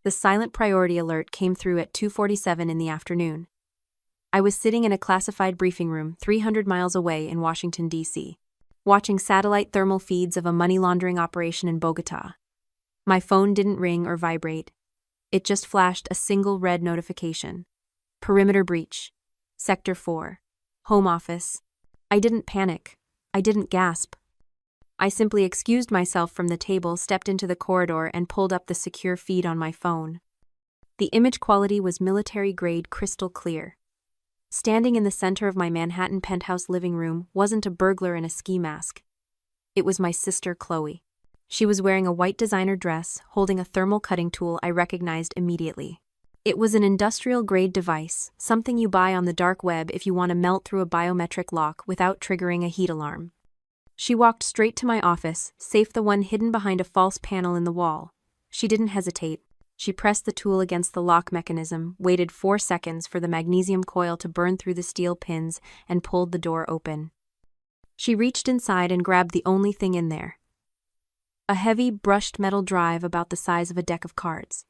The silent priority alert came through at 2:47 in the afternoon. I was sitting in a classified briefing room 300 miles away in Washington, D.C., watching satellite thermal feeds of a money laundering operation in Bogota. My phone didn't ring or vibrate. It just flashed a single red notification. Perimeter breach. Sector 4. Home office. I didn't panic. I didn't gasp. I simply excused myself from the table, stepped into the corridor, and pulled up the secure feed on my phone. The image quality was military-grade crystal clear. Standing in the center of my Manhattan penthouse living room wasn't a burglar in a ski mask. It was my sister, Chloe. She was wearing a white designer dress, holding a thermal cutting tool I recognized immediately. It was an industrial-grade device, something you buy on the dark web if you want to melt through a biometric lock without triggering a heat alarm. She walked straight to my office, safe the one hidden behind a false panel in the wall. She didn't hesitate. She pressed the tool against the lock mechanism, waited 4 seconds for the magnesium coil to burn through the steel pins, and pulled the door open. She reached inside and grabbed the only thing in there. A heavy, brushed metal drive about the size of a deck of cards.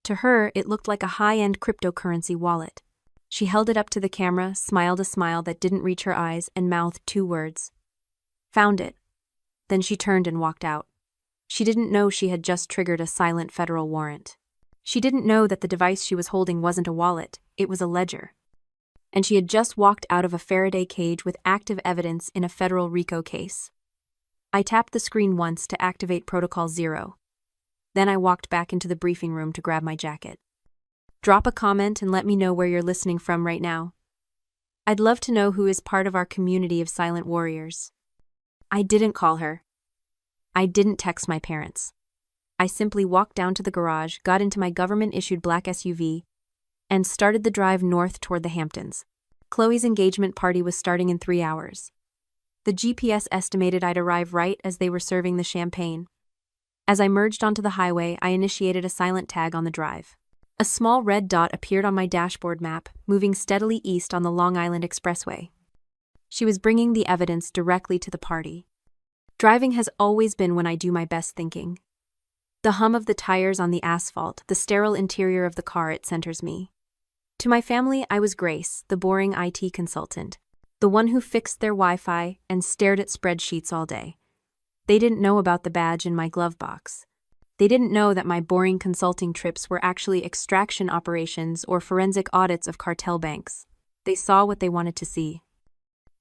To her, it looked like a high-end cryptocurrency wallet. She held it up to the camera, smiled a smile that didn't reach her eyes, and mouthed 2 words. Found it. Then she turned and walked out. She didn't know she had just triggered a silent federal warrant. She didn't know that the device she was holding wasn't a wallet, it was a ledger. And she had just walked out of a Faraday cage with active evidence in a federal RICO case. I tapped the screen once to activate Protocol 0. Then I walked back into the briefing room to grab my jacket. Drop a comment and let me know where you're listening from right now. I'd love to know who is part of our community of silent warriors. I didn't call her. I didn't text my parents. I simply walked down to the garage, got into my government-issued black SUV, and started the drive north toward the Hamptons. Chloe's engagement party was starting in 3 hours. The GPS estimated I'd arrive right as they were serving the champagne. As I merged onto the highway, I initiated a silent tag on the drive. A small red dot appeared on my dashboard map, moving steadily east on the Long Island Expressway. She was bringing the evidence directly to the party. Driving has always been when I do my best thinking. The hum of the tires on the asphalt, the sterile interior of the car, it centers me. To my family, I was Grace, the boring IT consultant, the one who fixed their Wi-Fi and stared at spreadsheets all day. They didn't know about the badge in my glove box. They didn't know that my boring consulting trips were actually extraction operations or forensic audits of cartel banks. They saw what they wanted to see.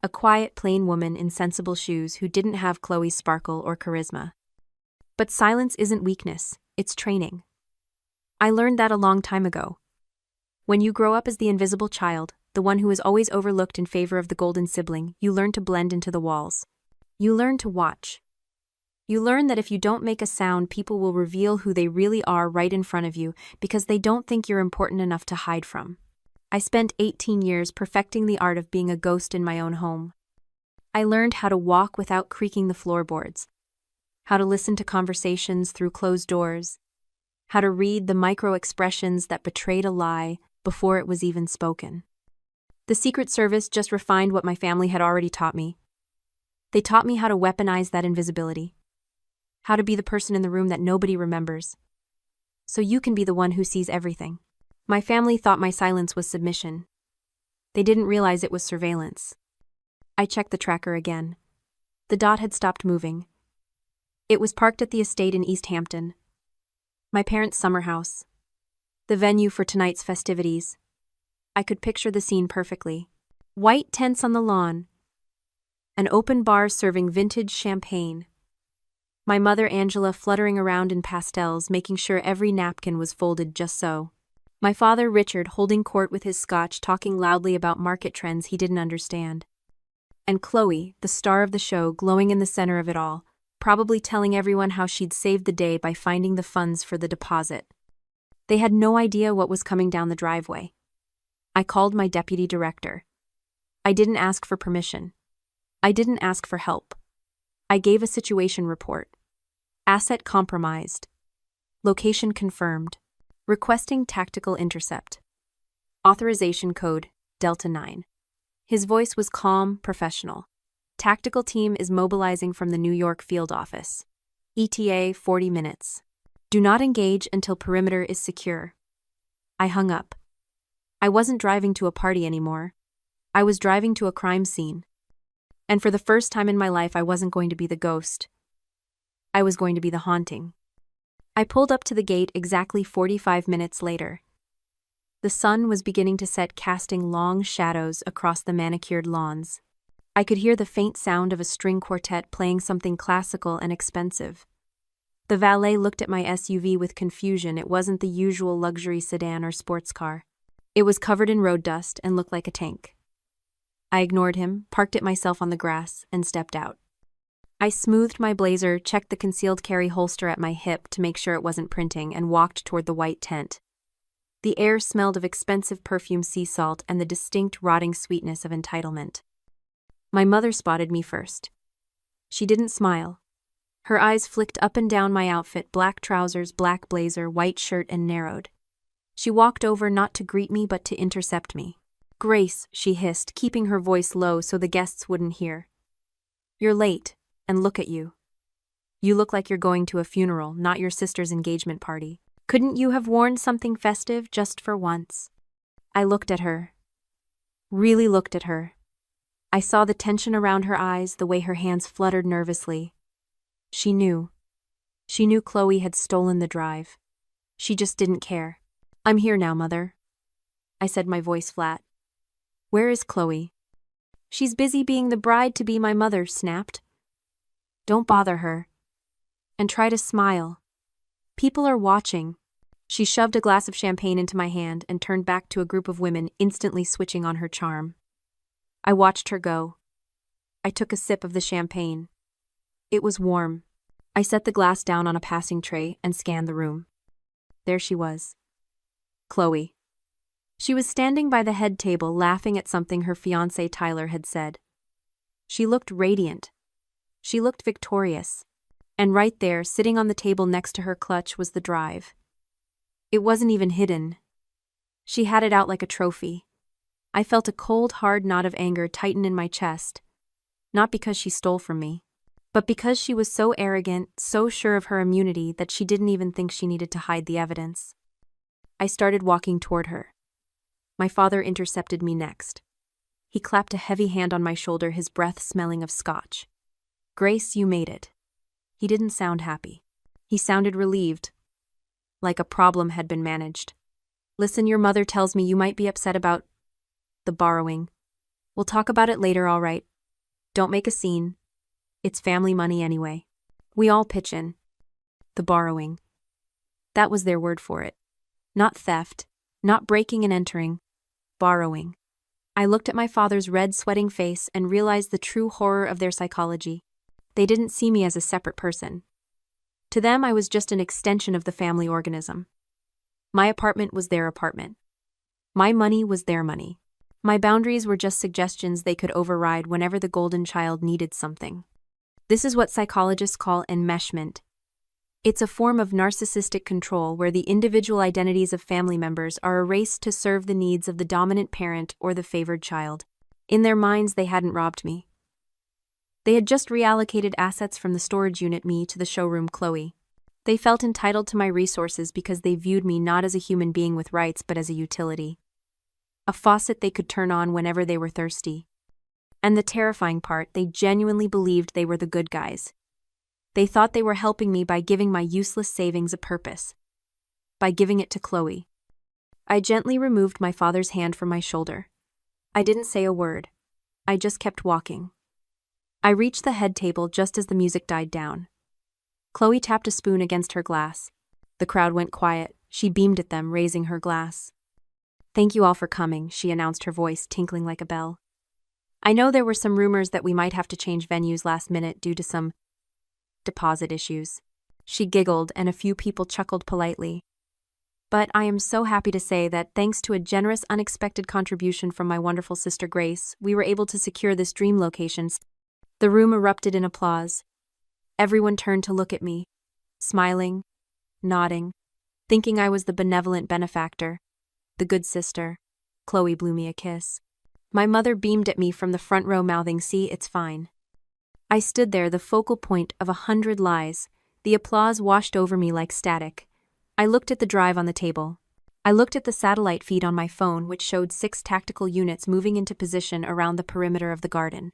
A quiet, plain woman in sensible shoes who didn't have Chloe's sparkle or charisma. But silence isn't weakness, it's training. I learned that a long time ago. When you grow up as the invisible child, the one who is always overlooked in favor of the golden sibling, you learn to blend into the walls. You learn to watch. You learn that if you don't make a sound, people will reveal who they really are right in front of you because they don't think you're important enough to hide from. I spent 18 years perfecting the art of being a ghost in my own home. I learned how to walk without creaking the floorboards, how to listen to conversations through closed doors, how to read the micro-expressions that betrayed a lie before it was even spoken. The Secret Service just refined what my family had already taught me. They taught me how to weaponize that invisibility, how to be the person in the room that nobody remembers, so you can be the one who sees everything. My family thought my silence was submission. They didn't realize it was surveillance. I checked the tracker again. The dot had stopped moving. It was parked at the estate in East Hampton, my parents' summer house, the venue for tonight's festivities. I could picture the scene perfectly. White tents on the lawn, an open bar serving vintage champagne, my mother Angela fluttering around in pastels, making sure every napkin was folded just so. My father Richard holding court with his scotch, talking loudly about market trends he didn't understand. And Chloe, the star of the show, glowing in the center of it all, probably telling everyone how she'd saved the day by finding the funds for the deposit. They had no idea what was coming down the driveway. I called my deputy director. I didn't ask for permission. I didn't ask for help. I gave a situation report. Asset compromised. Location confirmed. Requesting tactical intercept. Authorization code, Delta 9. His voice was calm, professional. Tactical team is mobilizing from the New York field office. ETA 40 minutes. Do not engage until perimeter is secure. I hung up. I wasn't driving to a party anymore. I was driving to a crime scene. And for the first time in my life, I wasn't going to be the ghost. I was going to be the haunting. I pulled up to the gate exactly 45 minutes later. The sun was beginning to set, casting long shadows across the manicured lawns. I could hear the faint sound of a string quartet playing something classical and expensive. The valet looked at my SUV with confusion. It wasn't the usual luxury sedan or sports car. It was covered in road dust and looked like a tank. I ignored him, parked it myself on the grass, and stepped out. I smoothed my blazer, checked the concealed carry holster at my hip to make sure it wasn't printing, and walked toward the white tent. The air smelled of expensive perfume sea salt and the distinct rotting sweetness of entitlement. My mother spotted me first. She didn't smile. Her eyes flicked up and down my outfit, black trousers, black blazer, white shirt, and narrowed. She walked over not to greet me but to intercept me. "Grace," she hissed, keeping her voice low so the guests wouldn't hear. "You're late, and look at you. You look like you're going to a funeral, not your sister's engagement party. Couldn't you have worn something festive just for once?" I looked at her. Really looked at her. I saw the tension around her eyes, the way her hands fluttered nervously. She knew. She knew Chloe had stolen the drive. She just didn't care. "I'm here now, Mother," I said, my voice flat. "Where is Chloe?" "She's busy being the bride-to-be," my mother snapped. "Don't bother her. And try to smile. People are watching." She shoved a glass of champagne into my hand and turned back to a group of women, instantly switching on her charm. I watched her go. I took a sip of the champagne. It was warm. I set the glass down on a passing tray and scanned the room. There she was. Chloe. She was standing by the head table, laughing at something her fiancé Tyler had said. She looked radiant. She looked victorious. And right there, sitting on the table next to her clutch, was the drive. It wasn't even hidden. She had it out like a trophy. I felt a cold, hard knot of anger tighten in my chest. Not because she stole from me, but because she was so arrogant, so sure of her immunity that she didn't even think she needed to hide the evidence. I started walking toward her. My father intercepted me next. He clapped a heavy hand on my shoulder, his breath smelling of scotch. "Grace, you made it." He didn't sound happy. He sounded relieved, like a problem had been managed. "Listen, your mother tells me you might be upset about the borrowing. We'll talk about it later, all right? Don't make a scene. It's family money anyway. We all pitch in." The borrowing. That was their word for it. Not theft, not breaking and entering. Borrowing. I looked at my father's red, sweating face and realized the true horror of their psychology. They didn't see me as a separate person. To them, I was just an extension of the family organism. My apartment was their apartment. My money was their money. My boundaries were just suggestions they could override whenever the golden child needed something. This is what psychologists call enmeshment. It's a form of narcissistic control where the individual identities of family members are erased to serve the needs of the dominant parent or the favored child. In their minds, they hadn't robbed me. They had just reallocated assets from the storage unit me to the showroom Chloe. They felt entitled to my resources because they viewed me not as a human being with rights but as a utility. A faucet they could turn on whenever they were thirsty. And the terrifying part, they genuinely believed they were the good guys. They thought they were helping me by giving my useless savings a purpose. By giving it to Chloe. I gently removed my father's hand from my shoulder. I didn't say a word. I just kept walking. I reached the head table just as the music died down. Chloe tapped a spoon against her glass. The crowd went quiet. She beamed at them, raising her glass. "Thank you all for coming," she announced, her voice tinkling like a bell. "I know there were some rumors that we might have to change venues last minute due to some deposit issues." She giggled, and a few people chuckled politely. "But I am so happy to say that thanks to a generous, unexpected contribution from my wonderful sister Grace, we were able to secure this dream location." The room erupted in applause. Everyone turned to look at me, smiling, nodding, thinking I was the benevolent benefactor, the good sister. Chloe blew me a kiss. My mother beamed at me from the front row, mouthing, "See, it's fine." I stood there, the focal point of 100 lies, The applause washed over me like static. I looked at the drive on the table. I looked at the satellite feed on my phone, which showed 6 tactical units moving into position around the perimeter of the garden.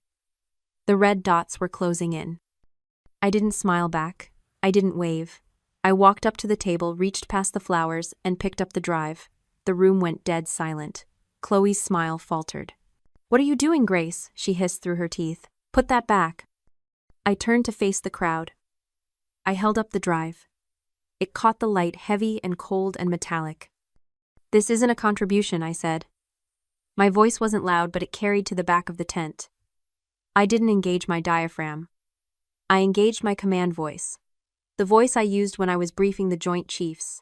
The red dots were closing in. I didn't smile back. I didn't wave. I walked up to the table, reached past the flowers, and picked up the drive. The room went dead silent. Chloe's smile faltered. "What are you doing, Grace?" she hissed through her teeth. "Put that back." I turned to face the crowd. I held up the drive. It caught the light, heavy and cold and metallic. "This isn't a contribution," I said. My voice wasn't loud, but it carried to the back of the tent. I didn't engage my diaphragm. I engaged my command voice. The voice I used when I was briefing the Joint Chiefs.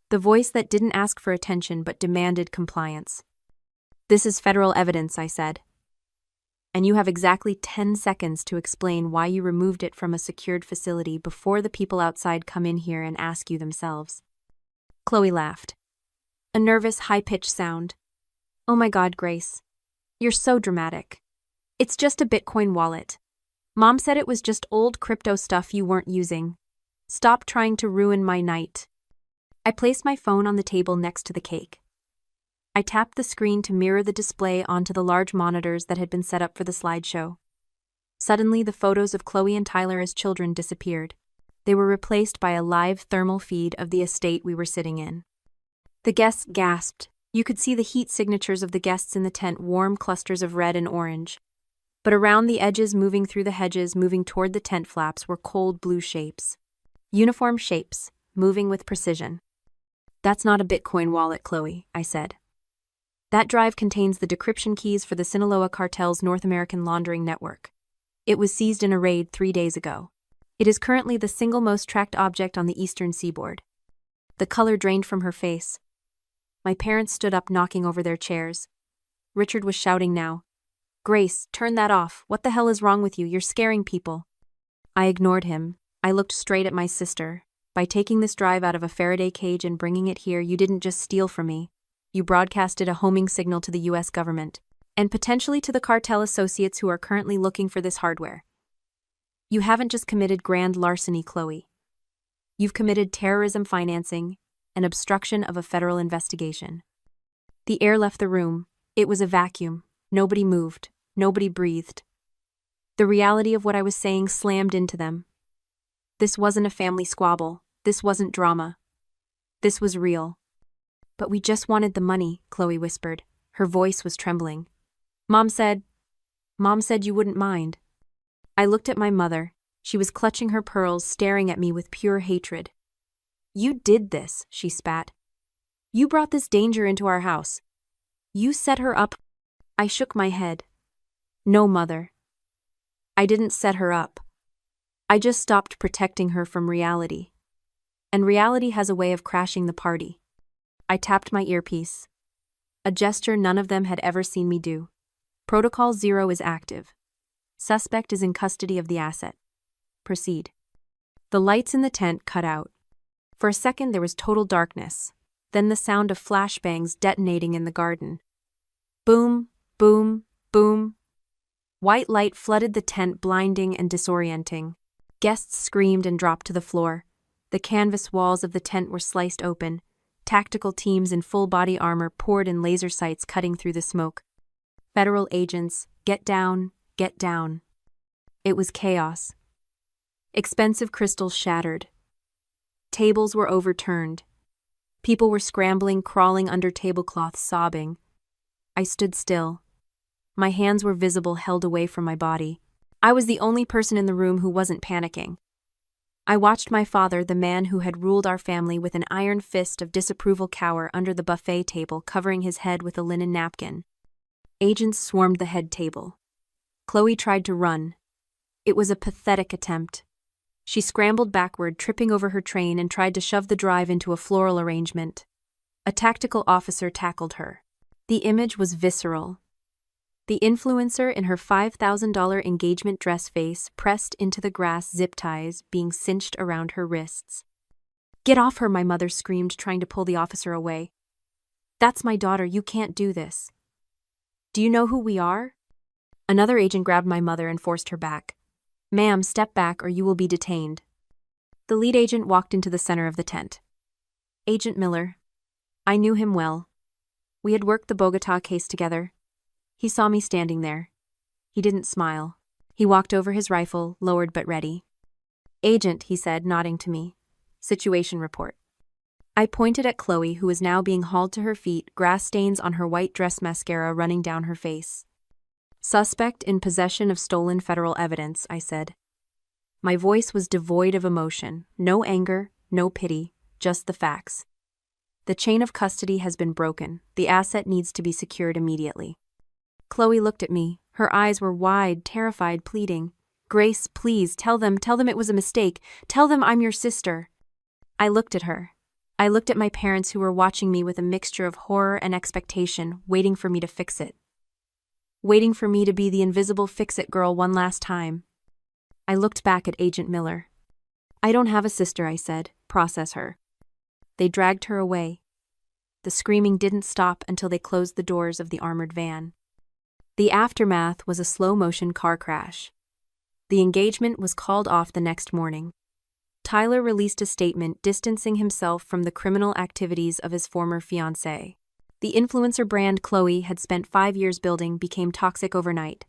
The voice that didn't ask for attention but demanded compliance. "This is federal evidence," I said. "And you have exactly 10 seconds to explain why you removed it from a secured facility before the people outside come in here and ask you themselves." Chloe laughed. A nervous, high-pitched sound. "Oh my God, Grace. You're so dramatic. It's just a Bitcoin wallet. Mom said it was just old crypto stuff you weren't using. Stop trying to ruin my night." I placed my phone on the table next to the cake. I tapped the screen to mirror the display onto the large monitors that had been set up for the slideshow. Suddenly, the photos of Chloe and Tyler as children disappeared. They were replaced by a live thermal feed of the estate we were sitting in. The guests gasped. You could see the heat signatures of the guests in the tent, warm clusters of red and orange. But around the edges, moving through the hedges, moving toward the tent flaps, were cold blue shapes. Uniform shapes, moving with precision. "That's not a Bitcoin wallet, Chloe," I said. "That drive contains the decryption keys for the Sinaloa cartel's North American laundering network. It was seized in a raid 3 days ago. It is currently the single most tracked object on the eastern seaboard." The color drained from her face. My parents stood up, knocking over their chairs. Richard was shouting now. "Grace, turn that off. What the hell is wrong with you? You're scaring people." I ignored him. I looked straight at my sister. "By taking this drive out of a Faraday cage and bringing it here, you didn't just steal from me. You broadcasted a homing signal to the U.S. government, and potentially to the cartel associates who are currently looking for this hardware. You haven't just committed grand larceny, Chloe. You've committed terrorism financing and obstruction of a federal investigation." The air left the room. It was a vacuum. Nobody moved. Nobody breathed. The reality of what I was saying slammed into them. This wasn't a family squabble. This wasn't drama. This was real. "But we just wanted the money," Chloe whispered. Her voice was trembling. Mom said you wouldn't mind." I looked at my mother. She was clutching her pearls, staring at me with pure hatred. "You did this," she spat. "You brought this danger into our house. You set her up." I shook my head. "No, Mother. I didn't set her up. I just stopped protecting her from reality. And reality has a way of crashing the party." I tapped my earpiece. A gesture none of them had ever seen me do. "Protocol 0 is active. Suspect is in custody of the asset. Proceed." The lights in the tent cut out. For a second there was total darkness, then the sound of flashbangs detonating in the garden. Boom, boom, boom. White light flooded the tent, blinding and disorienting. Guests screamed and dropped to the floor. The canvas walls of the tent were sliced open. Tactical teams in full-body armor poured in laser sights, cutting through the smoke. Federal agents, get down, get down. It was chaos. Expensive crystals shattered. Tables were overturned. People were scrambling, crawling under tablecloths, sobbing. I stood still. My hands were visible, held away from my body. I was the only person in the room who wasn't panicking. I watched my father, the man who had ruled our family with an iron fist of disapproval, cower under the buffet table, covering his head with a linen napkin. Agents swarmed the head table. Chloe tried to run. It was a pathetic attempt. She scrambled backward, tripping over her train, and tried to shove the drive into a floral arrangement. A tactical officer tackled her. The image was visceral. The influencer in her $5,000 engagement dress, face pressed into the grass, zip ties being cinched around her wrists. "Get off her," my mother screamed, trying to pull the officer away. "That's my daughter, you can't do this." "Do you know who we are?" Another agent grabbed my mother and forced her back. "Ma'am, step back or you will be detained." The lead agent walked into the center of the tent. Agent Miller. I knew him well. We had worked the Bogota case together. He saw me standing there. He didn't smile. He walked over his rifle, lowered but ready. Agent, he said, nodding to me. Situation report. I pointed at Chloe, who was now being hauled to her feet, grass stains on her white dress, mascara running down her face. Suspect in possession of stolen federal evidence, I said. My voice was devoid of emotion, no anger, no pity, just the facts. The chain of custody has been broken. The asset needs to be secured immediately. Chloe looked at me. Her eyes were wide, terrified, pleading. Grace, please, tell them it was a mistake. Tell them I'm your sister. I looked at her. I looked at my parents, who were watching me with a mixture of horror and expectation, waiting for me to fix it. Waiting for me to be the invisible fix-it girl one last time. I looked back at Agent Miller. I don't have a sister, I said. Process her. They dragged her away. The screaming didn't stop until they closed the doors of the armored van. The aftermath was a slow-motion car crash. The engagement was called off the next morning. Tyler released a statement distancing himself from the criminal activities of his former fiancée. The influencer brand Chloe had spent 5 years building became toxic overnight.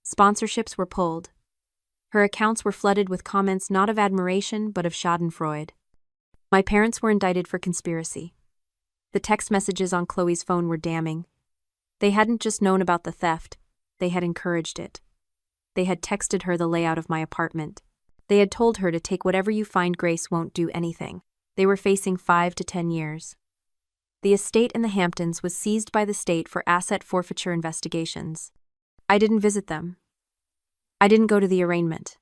Sponsorships were pulled. Her accounts were flooded with comments not of admiration but of schadenfreude. My parents were indicted for conspiracy. The text messages on Chloe's phone were damning. They hadn't just known about the theft, they had encouraged it. They had texted her the layout of my apartment. They had told her to take whatever you find. Grace won't do anything. They were facing 5 to 10 years. The estate in the Hamptons was seized by the state for asset forfeiture investigations. I didn't visit them. I didn't go to the arraignment.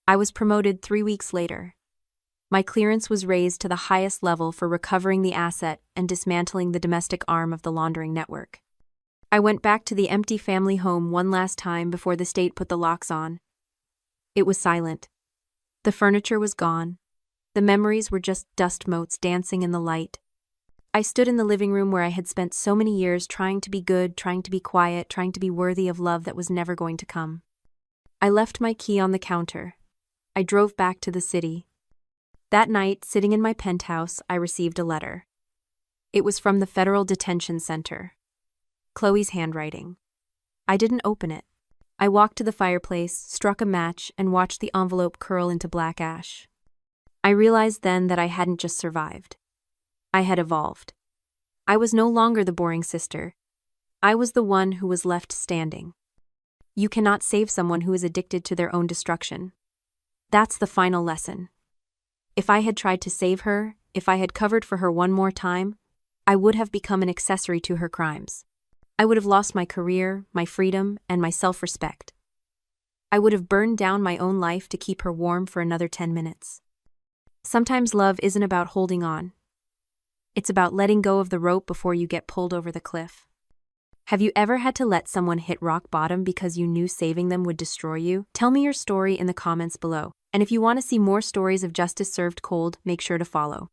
I was promoted 3 weeks later. My clearance was raised to the highest level for recovering the asset and dismantling the domestic arm of the laundering network. I went back to the empty family home one last time before the state put the locks on. It was silent. The furniture was gone. The memories were just dust motes dancing in the light. I stood in the living room where I had spent so many years trying to be good, trying to be quiet, trying to be worthy of love that was never going to come. I left my key on the counter. I drove back to the city. That night, sitting in my penthouse, I received a letter. It was from the Federal Detention Center. Chloe's handwriting. I didn't open it. I walked to the fireplace, struck a match, and watched the envelope curl into black ash. I realized then that I hadn't just survived. I had evolved. I was no longer the boring sister. I was the one who was left standing. You cannot save someone who is addicted to their own destruction. That's the final lesson. If I had tried to save her, if I had covered for her one more time, I would have become an accessory to her crimes. I would have lost my career, my freedom, and my self-respect. I would have burned down my own life to keep her warm for another 10 minutes. Sometimes love isn't about holding on. It's about letting go of the rope before you get pulled over the cliff. Have you ever had to let someone hit rock bottom because you knew saving them would destroy you? Tell me your story in the comments below. And if you want to see more stories of justice served cold, make sure to follow.